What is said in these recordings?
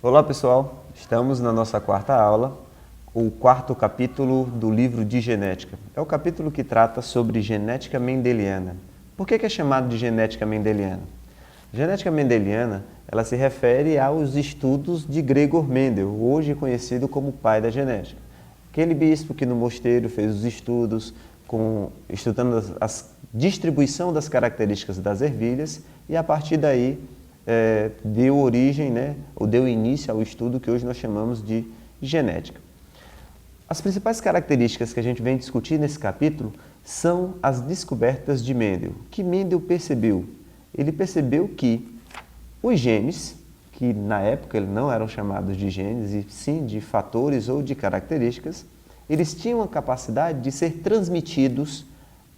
Olá pessoal, estamos na nossa quarta aula, o quarto capítulo do livro de genética. É o capítulo que trata sobre genética mendeliana. Por que é chamado de genética mendeliana? Genética mendeliana, ela se refere aos estudos de Gregor Mendel, hoje conhecido como pai da genética. Aquele bispo que no mosteiro fez os estudos, estudando a distribuição das características das ervilhas e a partir daí deu origem, ou deu início ao estudo que hoje nós chamamos de genética. As principais características que a gente vem discutir nesse capítulo são as descobertas de Mendel. O que Mendel percebeu? Ele percebeu que os genes, que na época eles não eram chamados de genes, e sim de fatores ou de características, eles tinham a capacidade de ser transmitidos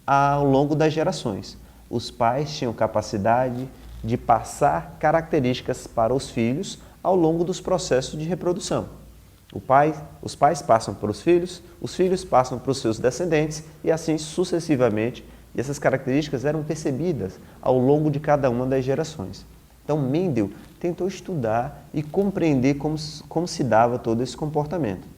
ao longo das gerações. Os pais tinham capacidade de passar características para os filhos ao longo dos processos de reprodução. Os pais passam para os filhos passam para os seus descendentes e assim sucessivamente. E essas características eram percebidas ao longo de cada uma das gerações. Então Mendel tentou estudar e compreender como se dava todo esse comportamento.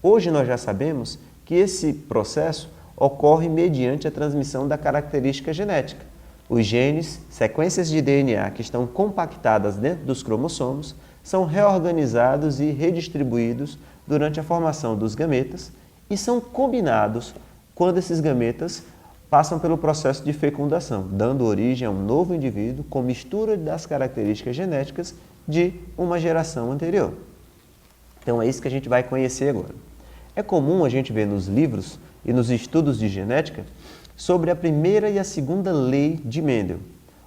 Hoje nós já sabemos que esse processo ocorre mediante a transmissão da característica genética. Os genes, sequências de DNA que estão compactadas dentro dos cromossomos, são reorganizados e redistribuídos durante a formação dos gametas e são combinados quando esses gametas passam pelo processo de fecundação, dando origem a um novo indivíduo com mistura das características genéticas de uma geração anterior. Então é isso que a gente vai conhecer agora. É comum a gente ver nos livros e nos estudos de genética sobre a primeira e a segunda lei de Mendel.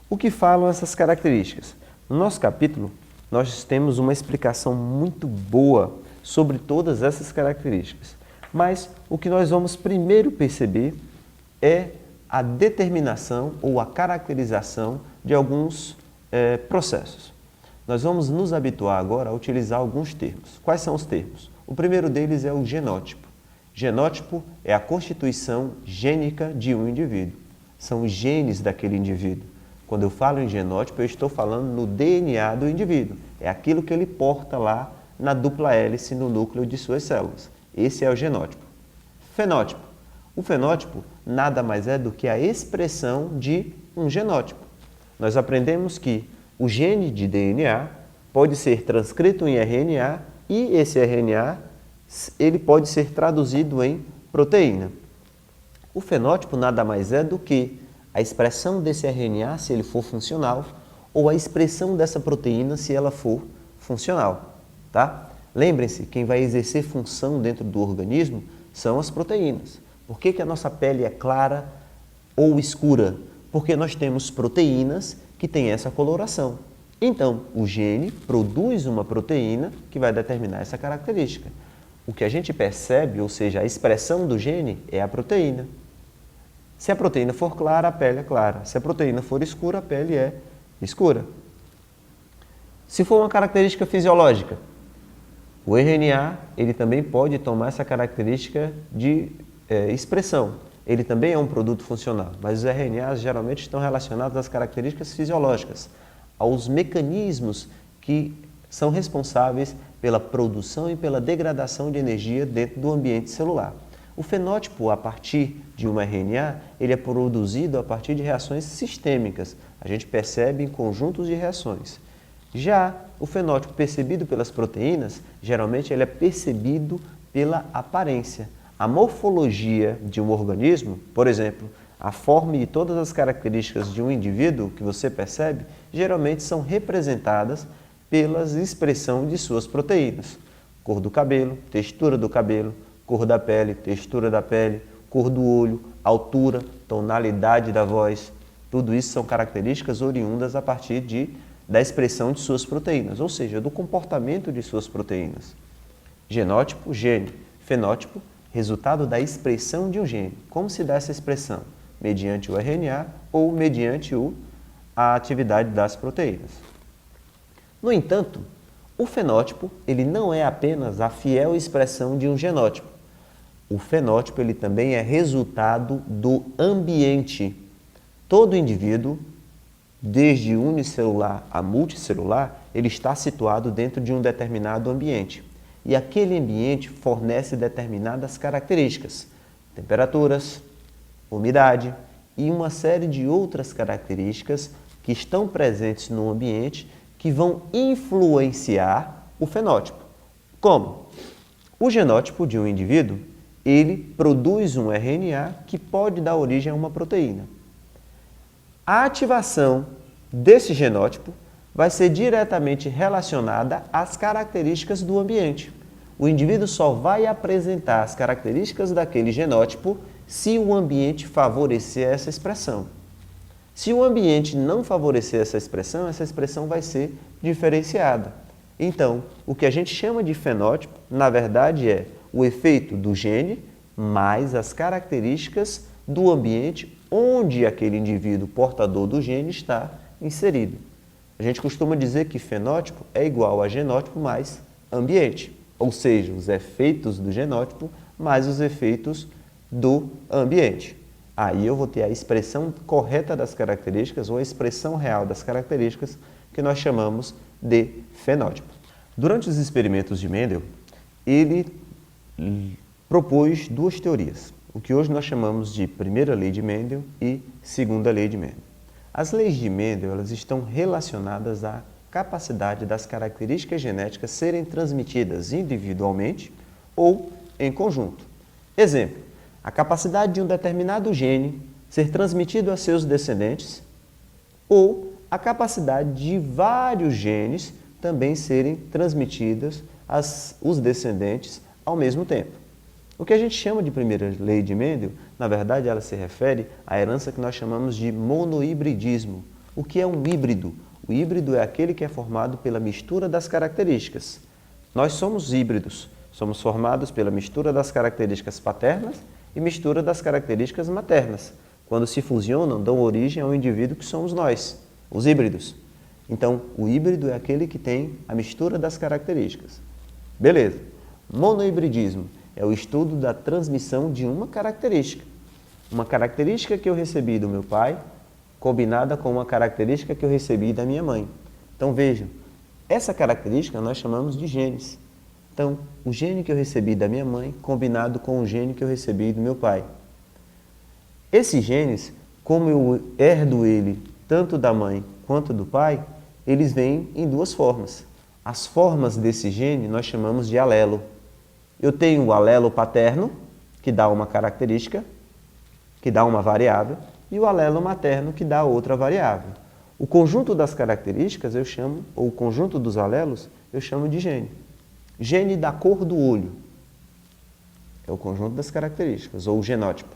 O que falam essas características? No nosso capítulo, nós temos uma explicação muito boa sobre todas essas características. Mas o que nós vamos primeiro perceber é a determinação ou a caracterização de alguns processos. Nós vamos nos habituar agora a utilizar alguns termos. Quais são os termos? O primeiro deles é o genótipo. Genótipo é a constituição gênica de um indivíduo. São os genes daquele indivíduo. Quando eu falo em genótipo, eu estou falando no DNA do indivíduo. É aquilo que ele porta lá na dupla hélice no núcleo de suas células. Esse é o genótipo. Fenótipo. O fenótipo nada mais é do que a expressão de um genótipo. Nós aprendemos que o gene de DNA pode ser transcrito em RNA e esse RNA ele pode ser traduzido em proteína. O fenótipo nada mais é do que a expressão desse RNA, se ele for funcional, ou a expressão dessa proteína, se ela for funcional. Tá? Lembrem-se, quem vai exercer função dentro do organismo são as proteínas. Por que a nossa pele é clara ou escura? Porque nós temos proteínas que têm essa coloração. Então, o gene produz uma proteína que vai determinar essa característica. O que a gente percebe, ou seja, a expressão do gene, é a proteína. Se a proteína for clara, a pele é clara. Se a proteína for escura, a pele é escura. Se for uma característica fisiológica, o RNA ele também pode tomar essa característica de expressão. Ele também é um produto funcional, mas os RNAs geralmente estão relacionados às características fisiológicas, aos mecanismos que são responsáveis pela produção e pela degradação de energia dentro do ambiente celular. O fenótipo, a partir de um RNA, ele é produzido a partir de reações sistêmicas. A gente percebe em conjuntos de reações. Já o fenótipo percebido pelas proteínas, geralmente ele é percebido pela aparência. A morfologia de um organismo, por exemplo, a forma e todas as características de um indivíduo que você percebe, geralmente são representadas pela expressão de suas proteínas. Cor do cabelo, textura do cabelo, cor da pele, textura da pele, cor do olho, altura, tonalidade da voz. Tudo isso são características oriundas a partir da expressão de suas proteínas, ou seja, do comportamento de suas proteínas. Genótipo, gene. Fenótipo, resultado da expressão de um gene. Como se dá essa expressão? Mediante o RNA ou mediante a atividade das proteínas. No entanto, o fenótipo ele não é apenas a fiel expressão de um genótipo. O fenótipo ele também é resultado do ambiente. Todo indivíduo desde unicelular a multicelular, ele está situado dentro de um determinado ambiente. E aquele ambiente fornece determinadas características, temperaturas, umidade e uma série de outras características que estão presentes no ambiente que vão influenciar o fenótipo. Como? O genótipo de um indivíduo, ele produz um RNA que pode dar origem a uma proteína. A ativação desse genótipo vai ser diretamente relacionada às características do ambiente. O indivíduo só vai apresentar as características daquele genótipo se o ambiente favorecer essa expressão. Se o ambiente não favorecer essa expressão vai ser diferenciada. Então, o que a gente chama de fenótipo, na verdade, é o efeito do gene mais as características do ambiente onde aquele indivíduo portador do gene está inserido. A gente costuma dizer que fenótipo é igual a genótipo mais ambiente, ou seja, os efeitos do genótipo mais os efeitos do ambiente. Aí eu vou ter a expressão correta das características ou a expressão real das características que nós chamamos de fenótipo. Durante os experimentos de Mendel, ele propôs duas teorias, o que hoje nós chamamos de primeira lei de Mendel e segunda lei de Mendel. As leis de Mendel elas estão relacionadas à capacidade das características genéticas serem transmitidas individualmente ou em conjunto. Exemplo, a capacidade de um determinado gene ser transmitido a seus descendentes ou a capacidade de vários genes também serem transmitidos aos descendentes ao mesmo tempo. O que a gente chama de primeira lei de Mendel, na verdade, ela se refere à herança que nós chamamos de monohibridismo. O que é um híbrido? O híbrido é aquele que é formado pela mistura das características. Nós somos híbridos, somos formados pela mistura das características paternas e mistura das características maternas. Quando se fusionam, dão origem ao indivíduo que somos nós, os híbridos. Então, o híbrido é aquele que tem a mistura das características. Beleza. Monohibridismo é o estudo da transmissão de uma característica. Uma característica que eu recebi do meu pai, combinada com uma característica que eu recebi da minha mãe. Então, vejam, essa característica nós chamamos de genes. Então, o gene que eu recebi da minha mãe, combinado com o gene que eu recebi do meu pai. Esses genes, como eu herdo ele tanto da mãe quanto do pai, eles vêm em duas formas. As formas desse gene nós chamamos de alelo. Eu tenho o alelo paterno, que dá uma característica, que dá uma variável, e o alelo materno, que dá outra variável. O conjunto das características eu chamo, ou o conjunto dos alelos, eu chamo de gene. Gene da cor do olho é o conjunto das características, ou o genótipo.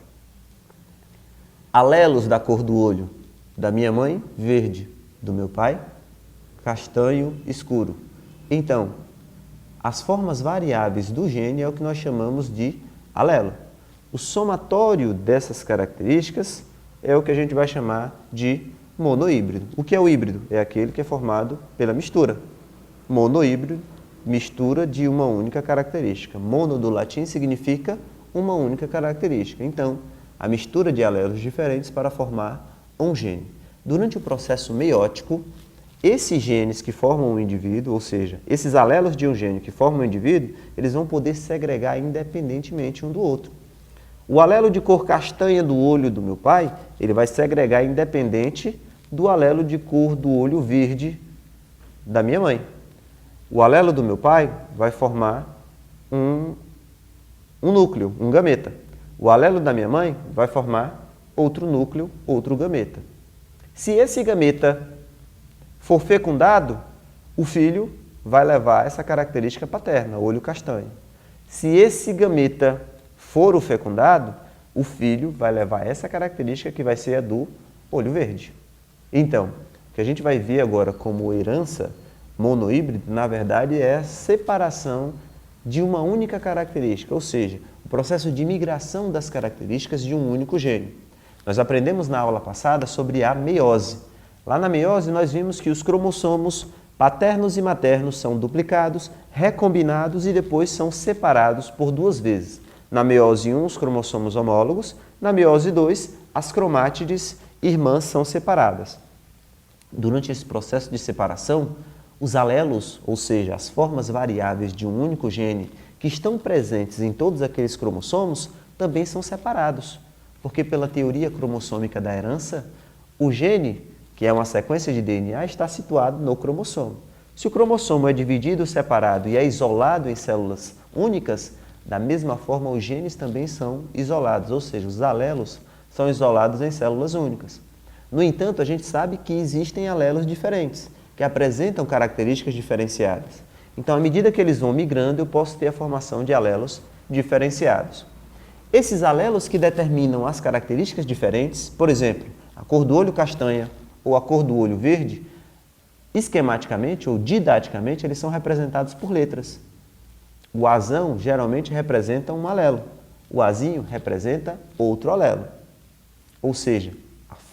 Alelos da cor do olho da minha mãe, verde, do meu pai, castanho escuro. Então, as formas variáveis do gene é o que nós chamamos de alelo. O somatório dessas características é o que a gente vai chamar de monohíbrido. O que é o híbrido? É aquele que é formado pela mistura. Monohíbrido, mistura de uma única característica. Mono do latim significa uma única característica. Então, a mistura de alelos diferentes para formar um gene. Durante o processo meiótico, esses genes que formam o indivíduo, ou seja, esses alelos de um gene que formam o indivíduo, eles vão poder segregar independentemente um do outro. O alelo de cor castanha do olho do meu pai, ele vai segregar independente do alelo de cor do olho verde da minha mãe. O alelo do meu pai vai formar um núcleo, um gameta. O alelo da minha mãe vai formar outro núcleo, outro gameta. Se esse gameta for fecundado, o filho vai levar essa característica paterna, olho castanho. Se esse gameta for o fecundado, o filho vai levar essa característica que vai ser a do olho verde. Então, o que a gente vai ver agora como herança monohíbrida, na verdade, é a separação de uma única característica, ou seja, o processo de migração das características de um único gene. Nós aprendemos na aula passada sobre a meiose. Lá na meiose nós vimos que os cromossomos paternos e maternos são duplicados, recombinados e depois são separados por duas vezes. Na meiose 1, os cromossomos homólogos, na meiose 2, as cromátides irmãs são separadas. Durante esse processo de separação, os alelos, ou seja, as formas variáveis de um único gene que estão presentes em todos aqueles cromossomos, também são separados, porque pela teoria cromossômica da herança, o gene, que é uma sequência de DNA, está situado no cromossomo. Se o cromossomo é dividido, separado e é isolado em células únicas, da mesma forma os genes também são isolados, ou seja, os alelos são isolados em células únicas. No entanto, a gente sabe que existem alelos diferentes, que apresentam características diferenciadas. Então, à medida que eles vão migrando, eu posso ter a formação de alelos diferenciados. Esses alelos que determinam as características diferentes, por exemplo, a cor do olho castanha ou a cor do olho verde, esquematicamente ou didaticamente, eles são representados por letras. O azão geralmente representa um alelo, o azinho representa outro alelo. Ou seja,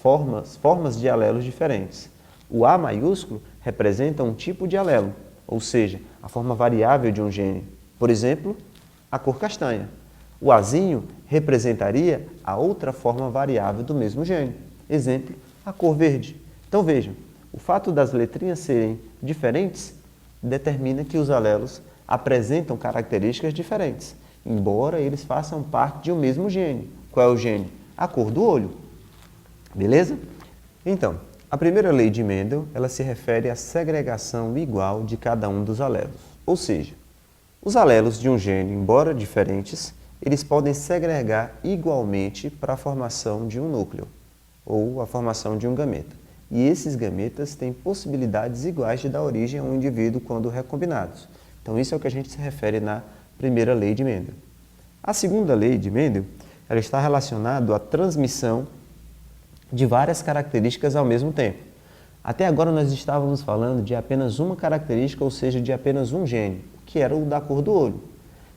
formas de alelos diferentes. O A maiúsculo representa um tipo de alelo, ou seja, a forma variável de um gene. Por exemplo, a cor castanha. O Azinho representaria a outra forma variável do mesmo gene. Exemplo, a cor verde. Então vejam, o fato das letrinhas serem diferentes determina que os alelos apresentam características diferentes, embora eles façam parte de um mesmo gene. Qual é o gene? A cor do olho. Beleza? Então, a primeira lei de Mendel, ela se refere à segregação igual de cada um dos alelos. Ou seja, os alelos de um gene, embora diferentes, eles podem segregar igualmente para a formação de um núcleo, ou a formação de um gameta. E esses gametas têm possibilidades iguais de dar origem a um indivíduo quando recombinados. Então, isso é o que a gente se refere na primeira lei de Mendel. A segunda lei de Mendel, ela está relacionada à transmissão de várias características ao mesmo tempo. Até agora nós estávamos falando de apenas uma característica, ou seja, de apenas um gene, que era o da cor do olho.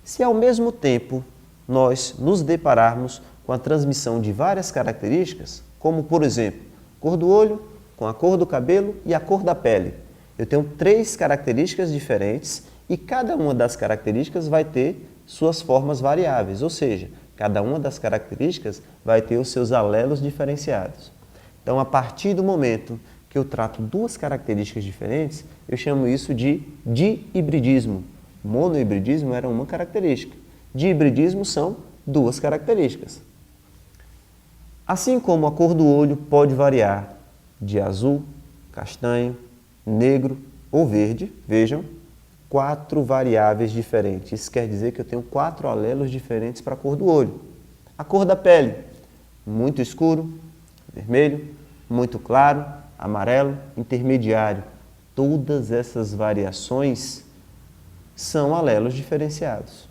Se ao mesmo tempo nós nos depararmos com a transmissão de várias características, como por exemplo, cor do olho, com a cor do cabelo e a cor da pele. Eu tenho 3 características diferentes e cada uma das características vai ter suas formas variáveis, ou seja, cada uma das características vai ter os seus alelos diferenciados. Então, a partir do momento que eu trato 2 características diferentes, eu chamo isso de dihibridismo. Monohibridismo era uma característica. Dihibridismo são 2 características. Assim como a cor do olho pode variar de azul, castanho, negro ou verde, vejam, 4 variáveis diferentes. Isso quer dizer que eu tenho 4 alelos diferentes para a cor do olho. A cor da pele, muito escuro, vermelho, muito claro, amarelo, intermediário. Todas essas variações são alelos diferenciados.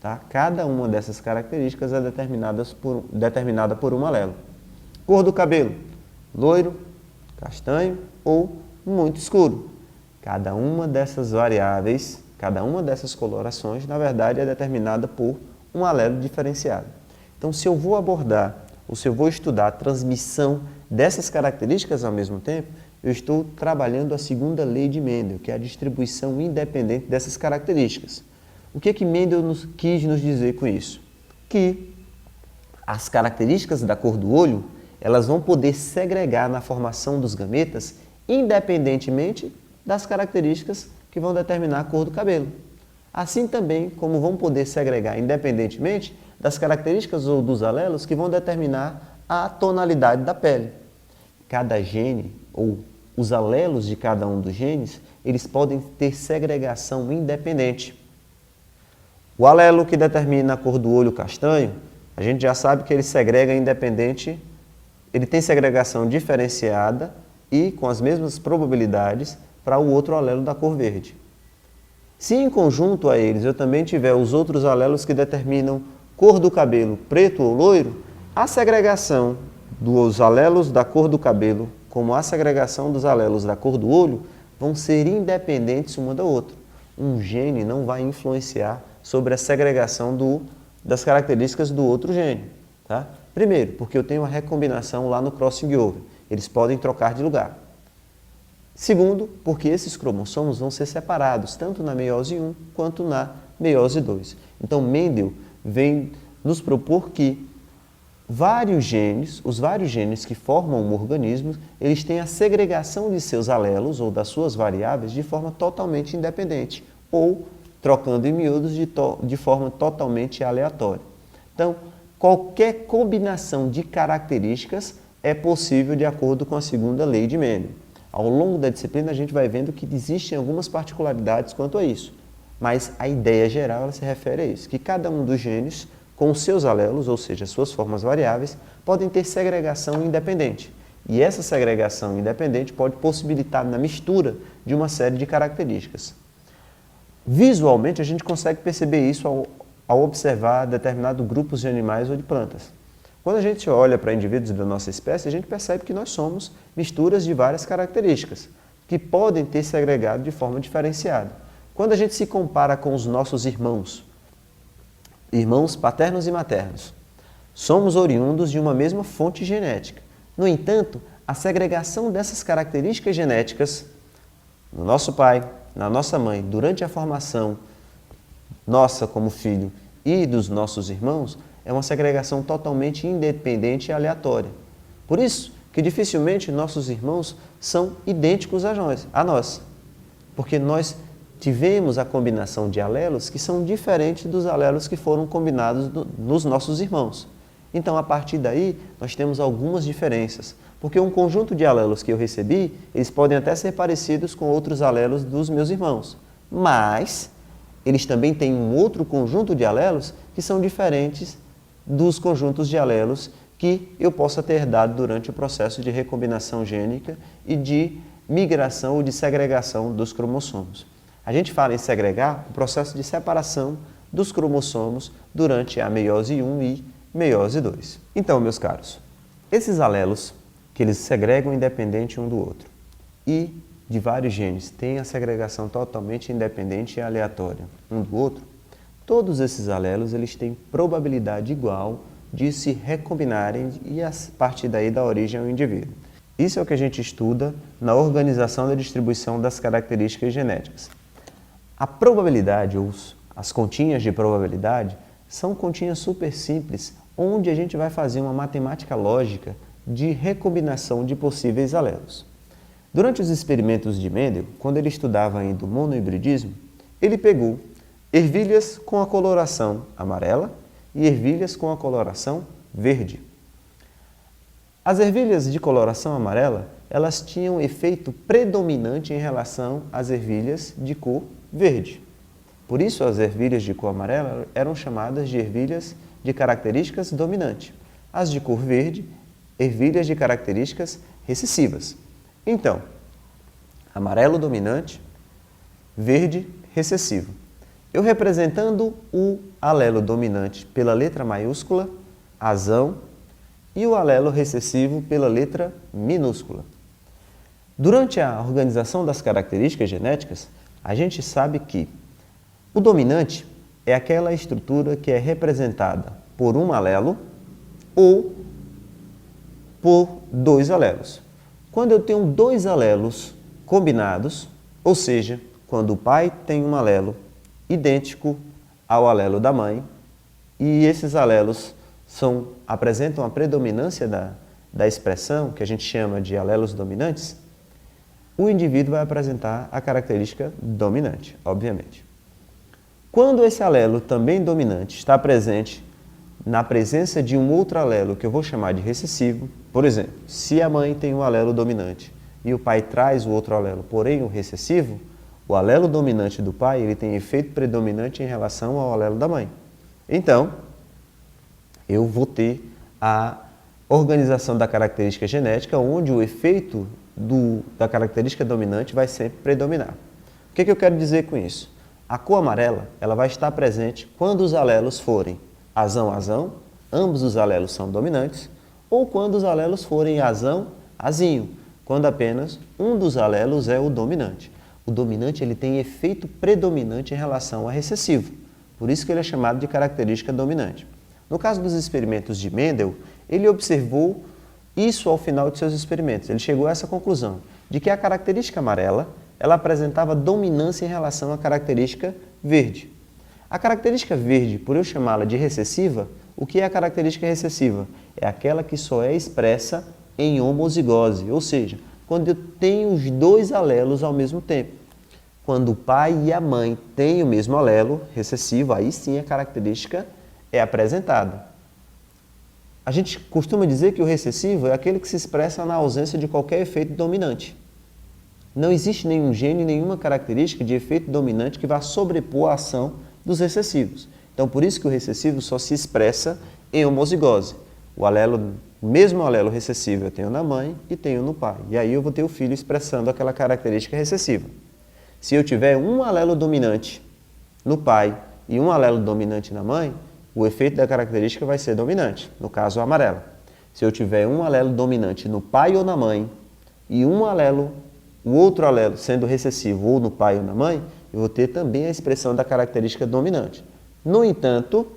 Tá? Cada uma dessas características é determinada por um alelo. Cor do cabelo, loiro, castanho ou muito escuro. Cada uma dessas variáveis, cada uma dessas colorações, na verdade, é determinada por um alelo diferenciado. Então, se eu vou abordar, ou se eu vou estudar a transmissão dessas características ao mesmo tempo, eu estou trabalhando a segunda lei de Mendel, que é a distribuição independente dessas características. O que Mendel quis nos dizer com isso? Que as características da cor do olho, elas vão poder segregar na formação dos gametas, independentemente das características que vão determinar a cor do cabelo. Assim também como vão poder segregar independentemente das características ou dos alelos que vão determinar a tonalidade da pele. Cada gene, ou os alelos de cada um dos genes, eles podem ter segregação independente. O alelo que determina a cor do olho castanho, a gente já sabe que ele segrega independente, ele tem segregação diferenciada e com as mesmas probabilidades para o outro alelo da cor verde. Se em conjunto a eles eu também tiver os outros alelos que determinam cor do cabelo preto ou loiro, a segregação dos alelos da cor do cabelo, como a segregação dos alelos da cor do olho, vão ser independentes uma da outra. Um gene não vai influenciar sobre a segregação das características do outro gene. Tá? Primeiro, porque eu tenho uma recombinação lá no crossing over. Eles podem trocar de lugar. Segundo, porque esses cromossomos vão ser separados, tanto na meiose 1 quanto na meiose 2. Então, Mendel vem nos propor que os vários genes que formam um organismo, eles têm a segregação de seus alelos ou das suas variáveis de forma totalmente independente ou, trocando em miúdos, de forma totalmente aleatória. Então, qualquer combinação de características é possível de acordo com a segunda lei de Mendel. Ao longo da disciplina, a gente vai vendo que existem algumas particularidades quanto a isso, mas a ideia geral ela se refere a isso, que cada um dos genes, com os seus alelos, ou seja, suas formas variáveis, podem ter segregação independente. E essa segregação independente pode possibilitar na mistura de uma série de características. Visualmente, a gente consegue perceber isso ao observar determinados grupos de animais ou de plantas. Quando a gente olha para indivíduos da nossa espécie, a gente percebe que nós somos misturas de várias características, que podem ter segregado de forma diferenciada. Quando a gente se compara com os nossos irmãos paternos e maternos, somos oriundos de uma mesma fonte genética. No entanto, a segregação dessas características genéticas no nosso pai, na nossa mãe, durante a formação nossa como filho e dos nossos irmãos, é uma segregação totalmente independente e aleatória. Por isso que dificilmente nossos irmãos são idênticos a nós, porque nós tivemos a combinação de alelos que são diferentes dos alelos que foram combinados nos nossos irmãos. Então, a partir daí, nós temos algumas diferenças, porque um conjunto de alelos que eu recebi, eles podem até ser parecidos com outros alelos dos meus irmãos, mas eles também têm um outro conjunto de alelos que são diferentes dos conjuntos de alelos que eu possa ter dado durante o processo de recombinação gênica e de migração ou de segregação dos cromossomos. A gente fala em segregar o processo de separação dos cromossomos durante a meiose 1 e meiose 2. Então, meus caros, esses alelos que eles segregam independente um do outro e de vários genes têm a segregação totalmente independente e aleatória um do outro, todos esses alelos eles têm probabilidade igual de se recombinarem e a partir daí dar origem ao indivíduo. Isso é o que a gente estuda na organização da distribuição das características genéticas. A probabilidade, ou as continhas de probabilidade, são continhas super simples, onde a gente vai fazer uma matemática lógica de recombinação de possíveis alelos. Durante os experimentos de Mendel, quando ele estudava ainda o monohibridismo, ele pegou ervilhas com a coloração amarela e ervilhas com a coloração verde. As ervilhas de coloração amarela, elas tinham efeito predominante em relação às ervilhas de cor verde. Por isso, as ervilhas de cor amarela eram chamadas de ervilhas de características dominantes. As de cor verde, ervilhas de características recessivas. Então, amarelo dominante, verde recessivo. Eu representando o alelo dominante pela letra maiúscula, azão, e o alelo recessivo pela letra minúscula. Durante a organização das características genéticas, a gente sabe que o dominante é aquela estrutura que é representada por um alelo ou por dois alelos. Quando eu tenho dois alelos combinados, ou seja, quando o pai tem um alelo idêntico ao alelo da mãe, e esses alelos apresentam a predominância da expressão, que a gente chama de alelos dominantes, o indivíduo vai apresentar a característica dominante, obviamente. Quando esse alelo também dominante está presente na presença de um outro alelo que eu vou chamar de recessivo, por exemplo, se a mãe tem um alelo dominante e o pai traz o outro alelo, porém o recessivo, o alelo dominante do pai ele tem efeito predominante em relação ao alelo da mãe. Então, eu vou ter a organização da característica genética onde o efeito da característica dominante vai sempre predominar. O que eu quero dizer com isso? A cor amarela ela vai estar presente quando os alelos forem azão-azão, ambos os alelos são dominantes, ou quando os alelos forem azão-azinho, quando apenas um dos alelos é o dominante. O dominante ele tem efeito predominante em relação ao recessivo, por isso que ele é chamado de característica dominante. No caso dos experimentos de Mendel, ele observou isso ao final de seus experimentos. Ele chegou a essa conclusão, de que a característica amarela ela apresentava dominância em relação à característica verde. A característica verde, por eu chamá-la de recessiva, o que é a característica recessiva? é aquela que só é expressa em homozigose, ou seja, quando eu tenho os dois alelos ao mesmo tempo. Quando o pai e a mãe têm o mesmo alelo recessivo, aí sim a característica é apresentada. A gente costuma dizer que o recessivo é aquele que se expressa na ausência de qualquer efeito dominante. Não existe nenhum gene, nenhuma característica de efeito dominante que vá sobrepor a ação dos recessivos. Então, por isso que o recessivo só se expressa em homozigose. O mesmo alelo recessivo eu tenho na mãe e tenho no pai. E aí eu vou ter o filho expressando aquela característica recessiva. Se eu tiver um alelo dominante no pai e um alelo dominante na mãe, o efeito da característica vai ser dominante, no caso o amarelo. Se eu tiver um alelo dominante no pai ou na mãe e o outro alelo sendo recessivo ou no pai ou na mãe, eu vou ter também a expressão da característica dominante. No entanto,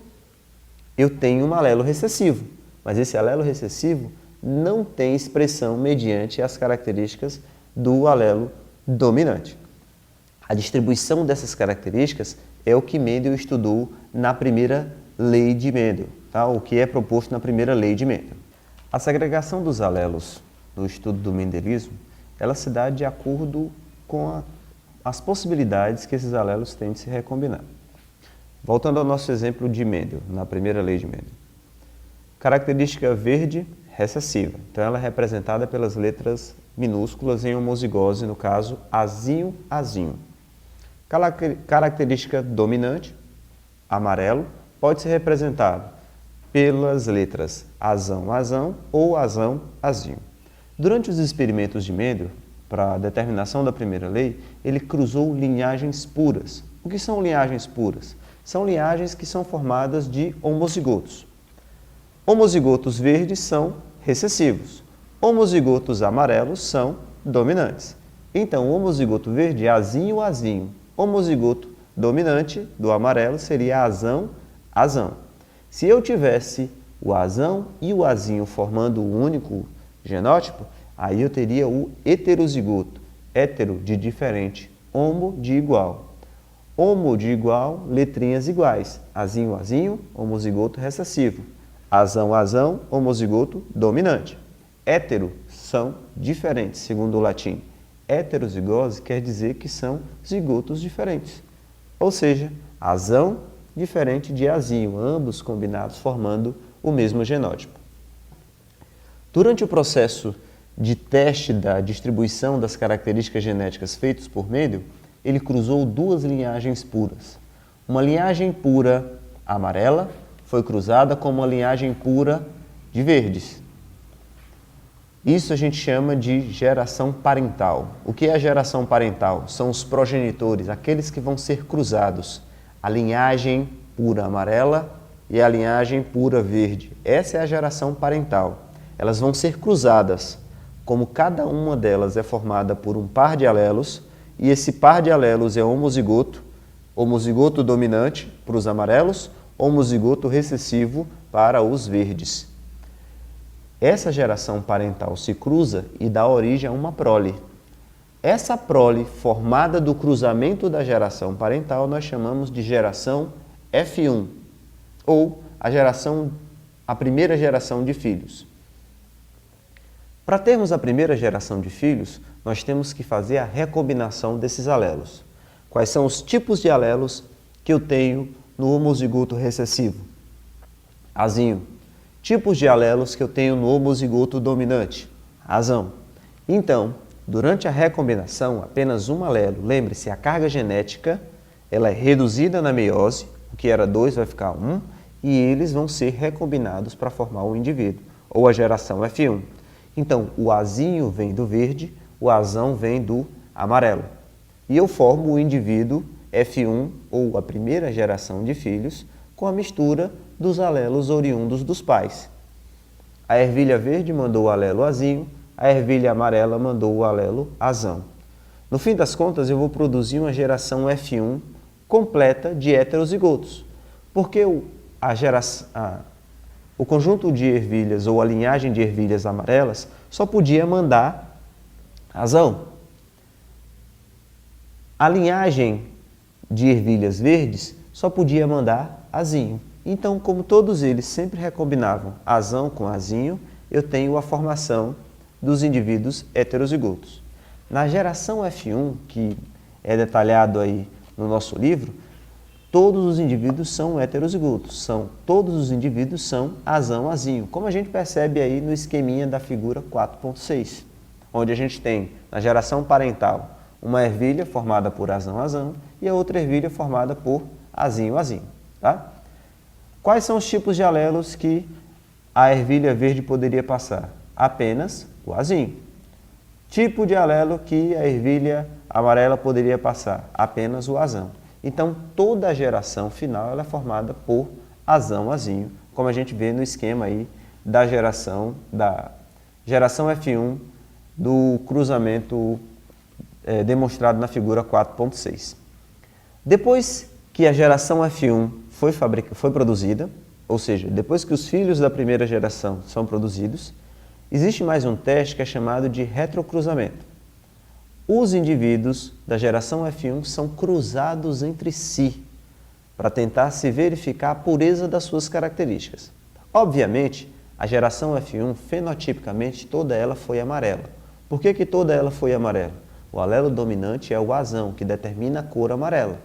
eu tenho um alelo recessivo, mas esse alelo recessivo não tem expressão mediante as características do alelo dominante. A distribuição dessas características é o que Mendel estudou na primeira lei de Mendel, tá? O que é proposto na primeira lei de Mendel. A segregação dos alelos no estudo do mendelismo, ela se dá de acordo com as possibilidades que esses alelos têm de se recombinar. Voltando ao nosso exemplo de Mendel, na primeira lei de Mendel. Característica verde recessiva, então ela é representada pelas letras minúsculas em homozigose, no caso azinho, azinho. Característica dominante, amarelo, pode ser representado pelas letras azão, azão ou azão, azinho. Durante os experimentos de Mendel, para a determinação da primeira lei, ele cruzou linhagens puras. O que são linhagens puras? São linhagens que são formadas de homozigotos. Homozigotos verdes são recessivos. Homozigotos amarelos são dominantes. Então, o homozigoto verde é azinho, azinho. Homozigoto dominante do amarelo seria azão, azão. Se eu tivesse o azão e o azinho formando um único genótipo, aí eu teria o heterozigoto. Hétero de diferente, homo de igual. Homo de igual, letrinhas iguais. Azinho, azinho, homozigoto recessivo. Azão, azão, homozigoto dominante. Hétero são diferentes, segundo o latim. Heterozigose quer dizer que são zigotos diferentes. Ou seja, azão diferente de azinho, ambos combinados formando o mesmo genótipo. Durante o processo de teste da distribuição das características genéticas feitos por Mendel, ele cruzou duas linhagens puras. Uma linhagem pura amarela foi cruzada com uma linhagem pura de verdes. Isso a gente chama de geração parental. O que é a geração parental? São os progenitores, aqueles que vão ser cruzados. A linhagem pura amarela e a linhagem pura verde. Essa é a geração parental. Elas vão ser cruzadas. Como cada uma delas é formada por um par de alelos, e esse par de alelos é homozigoto, homozigoto dominante para os amarelos, homozigoto recessivo para os verdes. Essa geração parental se cruza e dá origem a uma prole. Essa prole, formada do cruzamento da geração parental, nós chamamos de geração F1, ou a primeira geração de filhos. Para termos a primeira geração de filhos, nós temos que fazer a recombinação desses alelos. Quais são os tipos de alelos que eu tenho no homozigoto recessivo? Azinho. Tipos de alelos que eu tenho no homozigoto dominante? Azão. Então, durante a recombinação, apenas um alelo, lembre-se, a carga genética, ela é reduzida na meiose, o que era 2 vai ficar 1, e eles vão ser recombinados para formar o indivíduo, ou a geração F1. Então, o azinho vem do verde, o azão vem do amarelo. E eu formo o indivíduo F1, ou a primeira geração de filhos, com a mistura dos alelos oriundos dos pais. A ervilha verde mandou o alelo azinho, a ervilha amarela mandou o alelo azão. No fim das contas, eu vou produzir uma geração F1 completa de heterozigotos, porque o conjunto de ervilhas ou a linhagem de ervilhas amarelas só podia mandar azão. A linhagem de ervilhas verdes só podia mandar azinho. Então, como todos eles sempre recombinavam azão com azinho, eu tenho a formação dos indivíduos heterozigotos. Na geração F1, que é detalhado aí no nosso livro, todos os indivíduos são heterozigotos, todos os indivíduos são azão-azinho, como a gente percebe aí no esqueminha da figura 4.6, onde a gente tem, na geração parental, uma ervilha formada por azão-azão e a outra ervilha formada por azinho-azinho. Tá? Quais são os tipos de alelos que a ervilha verde poderia passar? Apenas o azinho. Tipo de alelo que a ervilha amarela poderia passar? Apenas o azão. Então, toda a geração final ela é formada por azão-azinho, como a gente vê no esquema aí da geração F1 do cruzamento demonstrado na figura 4.6. Depois que a geração F1 foi produzida, ou seja, depois que os filhos da primeira geração são produzidos, existe mais um teste que é chamado de retrocruzamento. Os indivíduos da geração F1 são cruzados entre si para tentar se verificar a pureza das suas características. Obviamente, a geração F1, fenotipicamente, toda ela foi amarela. Por que toda ela foi amarela? O alelo dominante é o azão, que determina a cor amarela.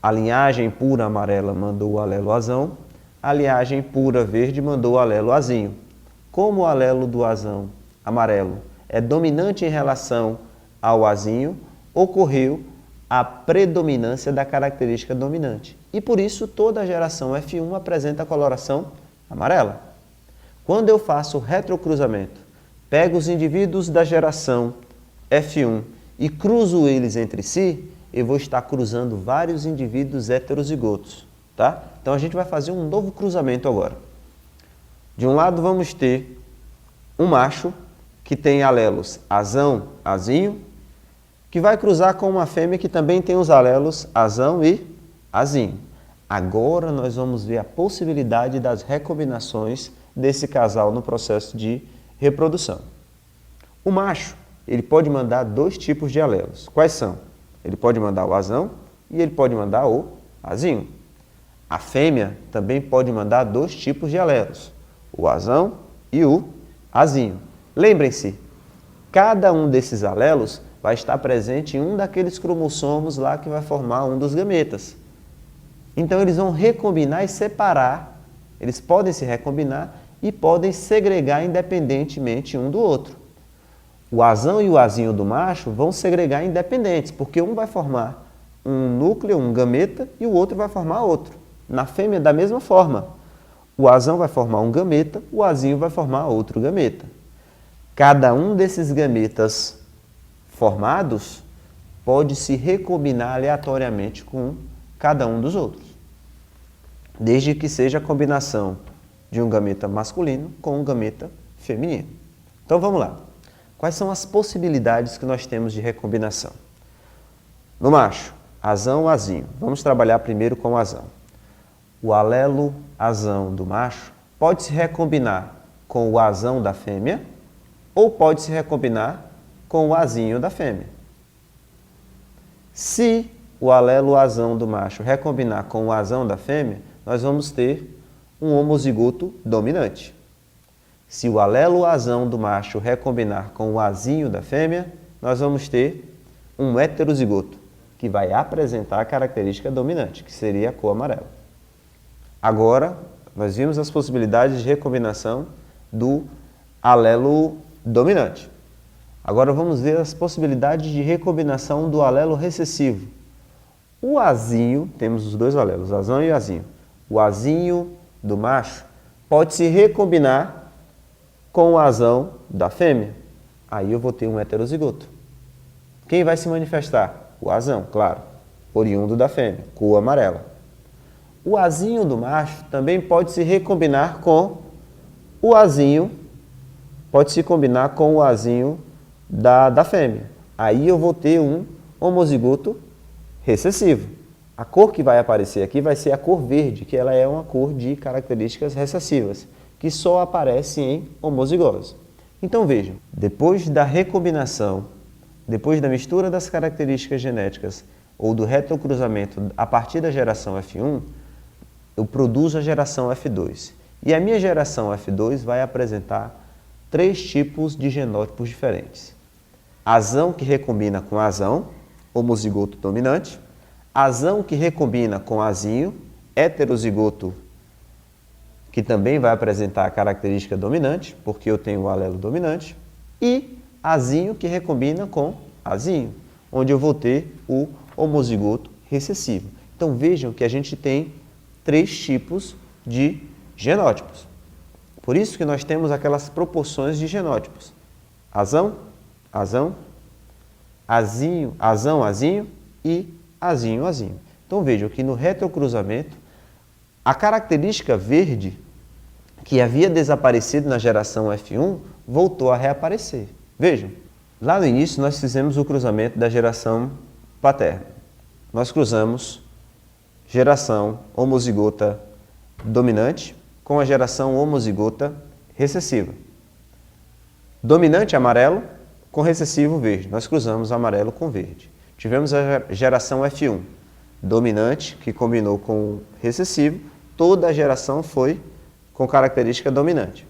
A linhagem pura amarela mandou o alelo azão, a linhagem pura verde mandou o alelo azinho. Como o alelo do azão amarelo é dominante em relação ao azinho, ocorreu a predominância da característica dominante. E por isso toda a geração F1 apresenta a coloração amarela. Quando eu faço o retrocruzamento, pego os indivíduos da geração F1 e cruzo eles entre si, eu vou estar cruzando vários indivíduos heterozigotos. Tá? Então a gente vai fazer um novo cruzamento agora. De um lado vamos ter um macho que tem alelos azão, azinho, que vai cruzar com uma fêmea que também tem os alelos azão e azinho. Agora nós vamos ver a possibilidade das recombinações desse casal no processo de reprodução. O macho, ele pode mandar dois tipos de alelos. Quais são? Ele pode mandar o azão e ele pode mandar o azinho. A fêmea também pode mandar dois tipos de alelos, o azão e o azinho. Lembrem-se, cada um desses alelos vai estar presente em um daqueles cromossomos lá que vai formar um dos gametas. Então eles vão recombinar e separar, eles podem se recombinar e podem segregar independentemente um do outro. O azão e o azinho do macho vão segregar independentes, porque um vai formar um núcleo, um gameta, e o outro vai formar outro. Na fêmea, da mesma forma, o azão vai formar um gameta, o azinho vai formar outro gameta. Cada um desses gametas formados pode se recombinar aleatoriamente com cada um dos outros, desde que seja a combinação de um gameta masculino com um gameta feminino. Então vamos lá. Quais são as possibilidades que nós temos de recombinação? No macho, azão, azinho. Vamos trabalhar primeiro com o azão. O alelo azão do macho pode se recombinar com o azão da fêmea ou pode se recombinar com o azinho da fêmea. Se o alelo azão do macho recombinar com o azão da fêmea, nós vamos ter um homozigoto dominante. Se o alelo azão do macho recombinar com o azinho da fêmea, nós vamos ter um heterozigoto, que vai apresentar a característica dominante, que seria a cor amarela. Agora, nós vimos as possibilidades de recombinação do alelo dominante. Agora vamos ver as possibilidades de recombinação do alelo recessivo. O azinho, temos os dois alelos, azão e azinho. O azinho do macho pode se recombinar com o azão da fêmea. Aí eu vou ter um heterozigoto. Quem vai se manifestar? O azão, claro, oriundo da fêmea, cor amarela. O azinho do macho também pode se recombinar com o azinho, pode se combinar com o azinho da fêmea. Aí eu vou ter um homozigoto recessivo. A cor que vai aparecer aqui vai ser a cor verde, que ela é uma cor de características recessivas, que só aparece em homozigose. Então vejam, depois da recombinação, depois da mistura das características genéticas ou do retrocruzamento a partir da geração F1, eu produzo a geração F2. E a minha geração F2 vai apresentar 3 tipos de genótipos diferentes. Azão que recombina com azão, homozigoto dominante. Azão que recombina com azinho, heterozigoto, que também vai apresentar a característica dominante, porque eu tenho o alelo dominante. E azinho que recombina com azinho, onde eu vou ter o homozigoto recessivo. Então vejam que a gente tem 3 tipos de genótipos. Por isso que nós temos aquelas proporções de genótipos. Azão, azão, azinho, azão, azinho e azinho, azinho. Então vejam que no retrocruzamento, a característica verde, que havia desaparecido na geração F1, voltou a reaparecer. Vejam, lá no início nós fizemos o cruzamento da geração paterna. Nós cruzamos geração homozigota dominante com a geração homozigota recessiva. Dominante amarelo com recessivo verde. Nós cruzamos amarelo com verde. Tivemos a geração F1, dominante, que combinou com recessivo. Toda a geração foi com característica dominante.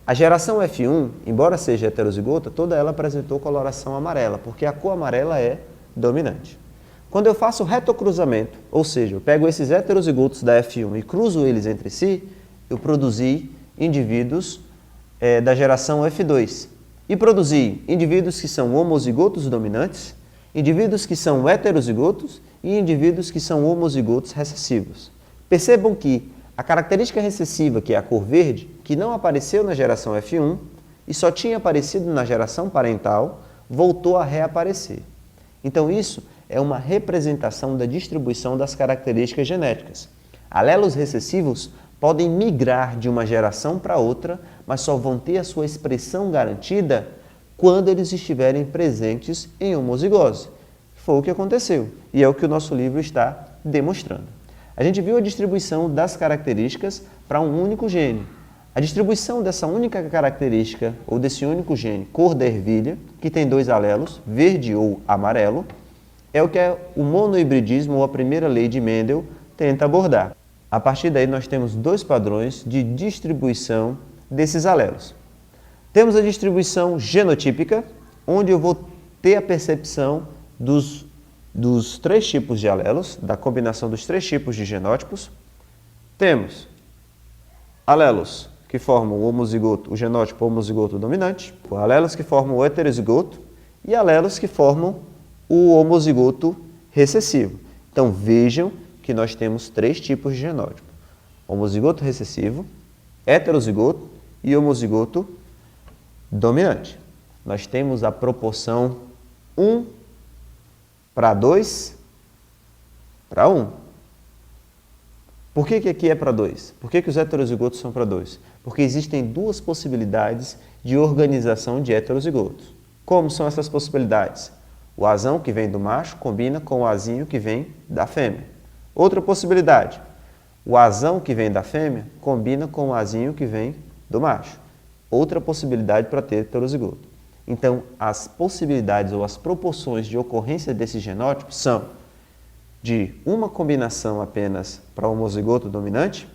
A geração F1, embora seja heterozigota, toda ela apresentou coloração amarela, porque a cor amarela é dominante. Quando eu faço retocruzamento, ou seja, eu pego esses heterozigotos da F1 e cruzo eles entre si, eu produzi indivíduos da geração F2. E produzi indivíduos que são homozigotos dominantes, indivíduos que são heterozigotos e indivíduos que são homozigotos recessivos. Percebam que a característica recessiva, que é a cor verde, que não apareceu na geração F1 e só tinha aparecido na geração parental, voltou a reaparecer. Então isso é uma representação da distribuição das características genéticas. Alelos recessivos podem migrar de uma geração para outra, mas só vão ter a sua expressão garantida quando eles estiverem presentes em homozigose. Foi o que aconteceu e é o que o nosso livro está demonstrando. A gente viu a distribuição das características para um único gene. A distribuição dessa única característica, ou desse único gene, cor da ervilha, que tem 2 alelos, verde ou amarelo, é o que o monohibridismo, ou a primeira lei de Mendel, tenta abordar. A partir daí, nós temos 2 padrões de distribuição desses alelos. Temos a distribuição genotípica, onde eu vou ter a percepção dos 3 tipos de alelos, da combinação dos 3 tipos de genótipos. Temos alelos que formam o homozigoto, o genótipo homozigoto dominante, alelos que formam o heterozigoto e alelos que formam o homozigoto recessivo. Então vejam que nós temos 3 tipos de genótipo: homozigoto recessivo, heterozigoto e homozigoto dominante. Nós temos a proporção 1 para 2 para 1. Por que aqui é para 2? Por que os heterozigotos são para 2? Porque existem 2 possibilidades de organização de heterozigotos. Como são essas possibilidades? O azão que vem do macho combina com o azinho que vem da fêmea. Outra possibilidade, o azão que vem da fêmea combina com o azinho que vem do macho. Outra possibilidade para ter heterozigoto. Então, as possibilidades ou as proporções de ocorrência desses genótipos são de uma combinação apenas para homozigoto dominante,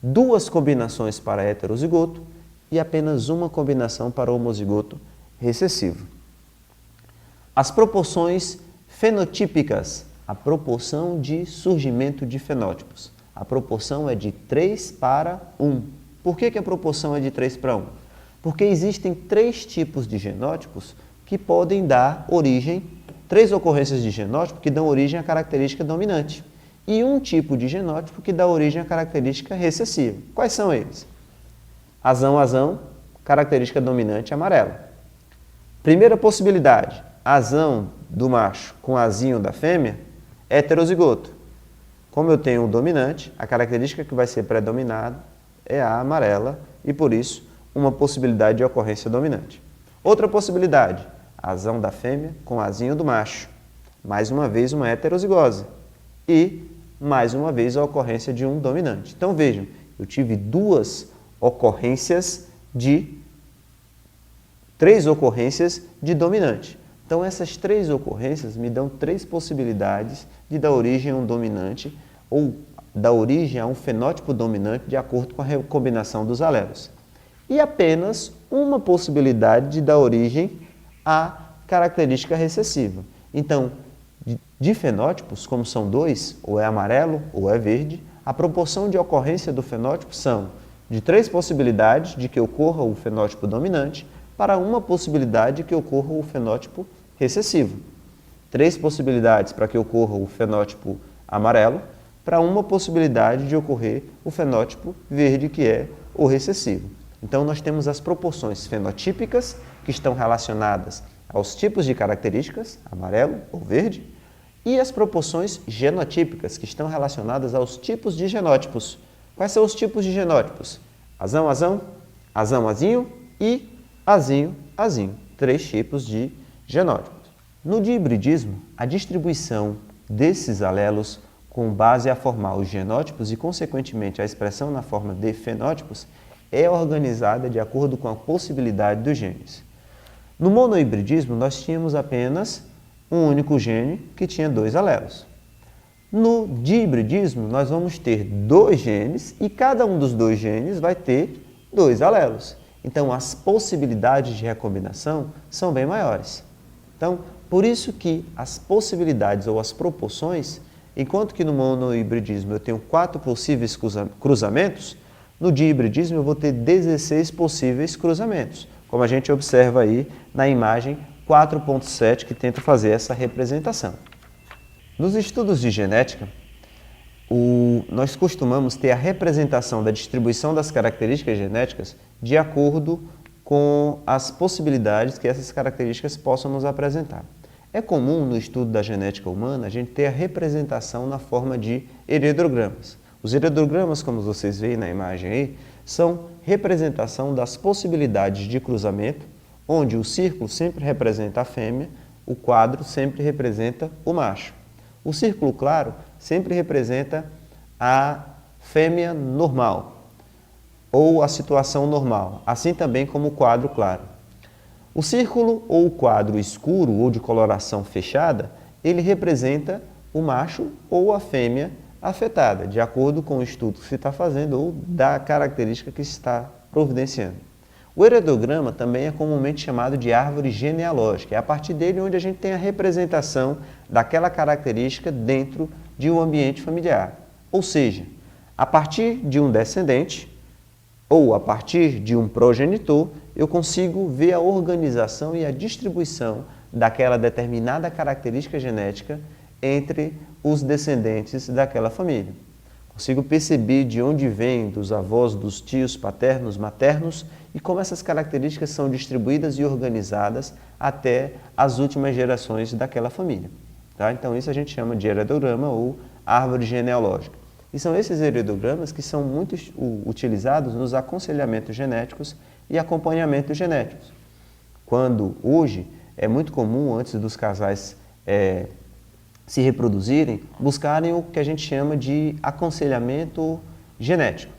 2 combinações para heterozigoto e apenas uma combinação para homozigoto recessivo. As proporções fenotípicas, a proporção de surgimento de fenótipos. A proporção é de 3 para 1. Por que a proporção é de 3 para 1? Porque existem 3 tipos de genótipos que podem dar origem, 3 ocorrências de genótipo que dão origem à característica dominante e um tipo de genótipo que dá origem à característica recessiva. Quais são eles? Azão, azão, característica dominante amarela. Primeira possibilidade, azão do macho com azinho da fêmea, heterozigoto. Como eu tenho o dominante, a característica que vai ser predominada é a amarela e, por isso, uma possibilidade de ocorrência dominante. Outra possibilidade, azão da fêmea com azinho do macho. Mais uma vez, uma heterozigose. E, mais uma vez, a ocorrência de um dominante. Então, vejam, eu tive 3 ocorrências de dominante. Então, essas 3 ocorrências me dão 3 possibilidades de dar origem a um dominante ou dá origem a um fenótipo dominante de acordo com a recombinação dos alelos. E apenas uma possibilidade de dar origem à característica recessiva. Então, de fenótipos, como são dois, ou é amarelo ou é verde, a proporção de ocorrência do fenótipo são de 3 possibilidades de que ocorra o fenótipo dominante para uma possibilidade de que ocorra o fenótipo recessivo. 3 possibilidades para que ocorra o fenótipo amarelo para uma possibilidade de ocorrer o fenótipo verde, que é o recessivo. Então, nós temos as proporções fenotípicas, que estão relacionadas aos tipos de características, amarelo ou verde, e as proporções genotípicas, que estão relacionadas aos tipos de genótipos. Quais são os tipos de genótipos? Azão, azão, azão, azinho e azinho, azinho. 3 tipos de genótipos. No dihibridismo, a distribuição desses alelos com base a formar os genótipos e, consequentemente, a expressão na forma de fenótipos é organizada de acordo com a possibilidade dos genes. No monohibridismo, nós tínhamos apenas um único gene que tinha 2 alelos. No dihibridismo, nós vamos ter 2 genes e cada um dos 2 genes vai ter 2 alelos. Então, as possibilidades de recombinação são bem maiores. Então, por isso que as possibilidades ou as proporções, enquanto que no monohibridismo eu tenho 4 possíveis cruzamentos, no dihibridismo eu vou ter 16 possíveis cruzamentos, como a gente observa aí na imagem 4.7, que tenta fazer essa representação. Nos estudos de genética, nós costumamos ter a representação da distribuição das características genéticas de acordo com as possibilidades que essas características possam nos apresentar. É comum no estudo da genética humana a gente ter a representação na forma de heredogramas. Os heredogramas, como vocês veem na imagem aí, são representação das possibilidades de cruzamento, onde o círculo sempre representa a fêmea, o quadro sempre representa o macho. O círculo claro sempre representa a fêmea normal, ou a situação normal, assim também como o quadro claro. O círculo ou o quadro escuro ou de coloração fechada, ele representa o macho ou a fêmea afetada, de acordo com o estudo que se está fazendo ou da característica que se está providenciando. O heredograma também é comumente chamado de árvore genealógica. É a partir dele onde a gente tem a representação daquela característica dentro de um ambiente familiar. Ou seja, a partir de um descendente ou a partir de um progenitor, eu consigo ver a organização e a distribuição daquela determinada característica genética entre os descendentes daquela família. Consigo perceber de onde vem, dos avós, dos tios paternos, maternos, e como essas características são distribuídas e organizadas até as últimas gerações daquela família. Tá? Então, isso a gente chama de heredograma ou árvore genealógica. E são esses heredogramas que são muito utilizados nos aconselhamentos genéticos e acompanhamentos genéticos. Quando hoje é muito comum, antes dos casais se reproduzirem, buscarem o que a gente chama de aconselhamento genético.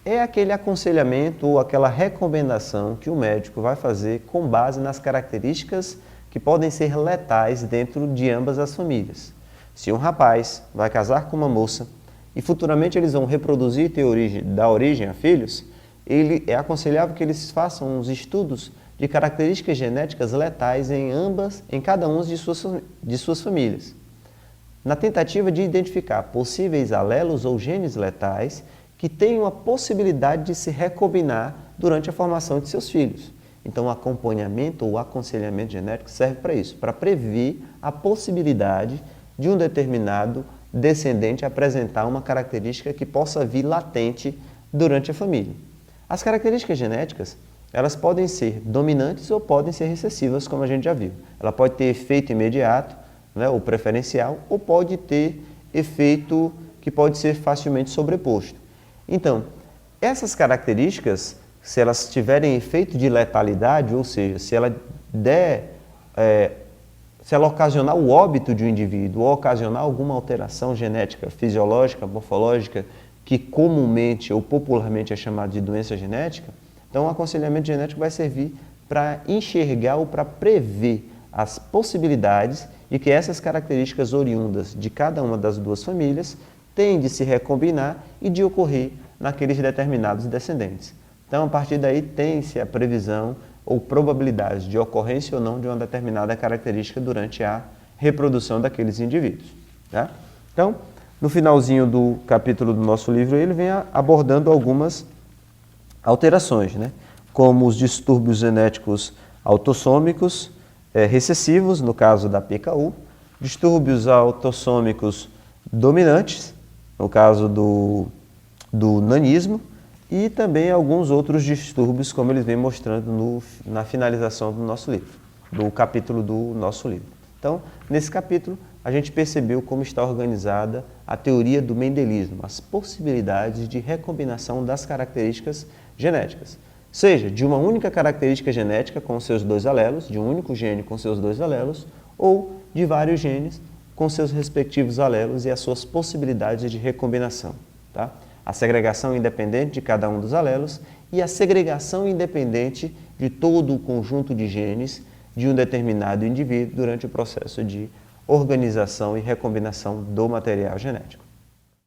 É aquele aconselhamento ou aquela recomendação que o médico vai fazer com base nas características que podem ser letais dentro de ambas as famílias. Se um rapaz vai casar com uma moça e futuramente eles vão reproduzir e dar origem a filhos, é aconselhável que eles façam uns estudos de características genéticas letais em cada uma de suas famílias, na tentativa de identificar possíveis alelos ou genes letais que tenham a possibilidade de se recombinar durante a formação de seus filhos. Então, o acompanhamento ou aconselhamento genético serve para isso, para prever a possibilidade de um determinado descendente apresentar uma característica que possa vir latente durante a família. As características genéticas, elas podem ser dominantes ou podem ser recessivas, como a gente já viu. Ela pode ter efeito imediato, né, ou preferencial, ou pode ter efeito que pode ser facilmente sobreposto. Então, essas características, se elas tiverem efeito de letalidade, ou seja, se ela ocasionar o óbito de um indivíduo ou ocasionar alguma alteração genética, fisiológica, morfológica, que comumente ou popularmente é chamada de doença genética, então o aconselhamento genético vai servir para enxergar ou para prever as possibilidades de que essas características oriundas de cada uma das duas famílias têm de se recombinar e de ocorrer naqueles determinados descendentes. Então, a partir daí, tem-se a previsão ou probabilidade de ocorrência ou não de uma determinada característica durante a reprodução daqueles indivíduos. Tá? Então, no finalzinho do capítulo do nosso livro, ele vem abordando algumas alterações, né? Como os distúrbios genéticos autossômicos recessivos, no caso da PKU, distúrbios autossômicos dominantes, no caso do nanismo, e também alguns outros distúrbios, como eles vêm mostrando na finalização do nosso livro, do capítulo do nosso livro. Então, nesse capítulo, a gente percebeu como está organizada a teoria do mendelismo, as possibilidades de recombinação das características genéticas, seja de uma única característica genética com seus dois alelos, de um único gene com seus dois alelos, ou de vários genes com seus respectivos alelos e as suas possibilidades de recombinação. Tá? A segregação independente de cada um dos alelos e a segregação independente de todo o conjunto de genes de um determinado indivíduo durante o processo de organização e recombinação do material genético.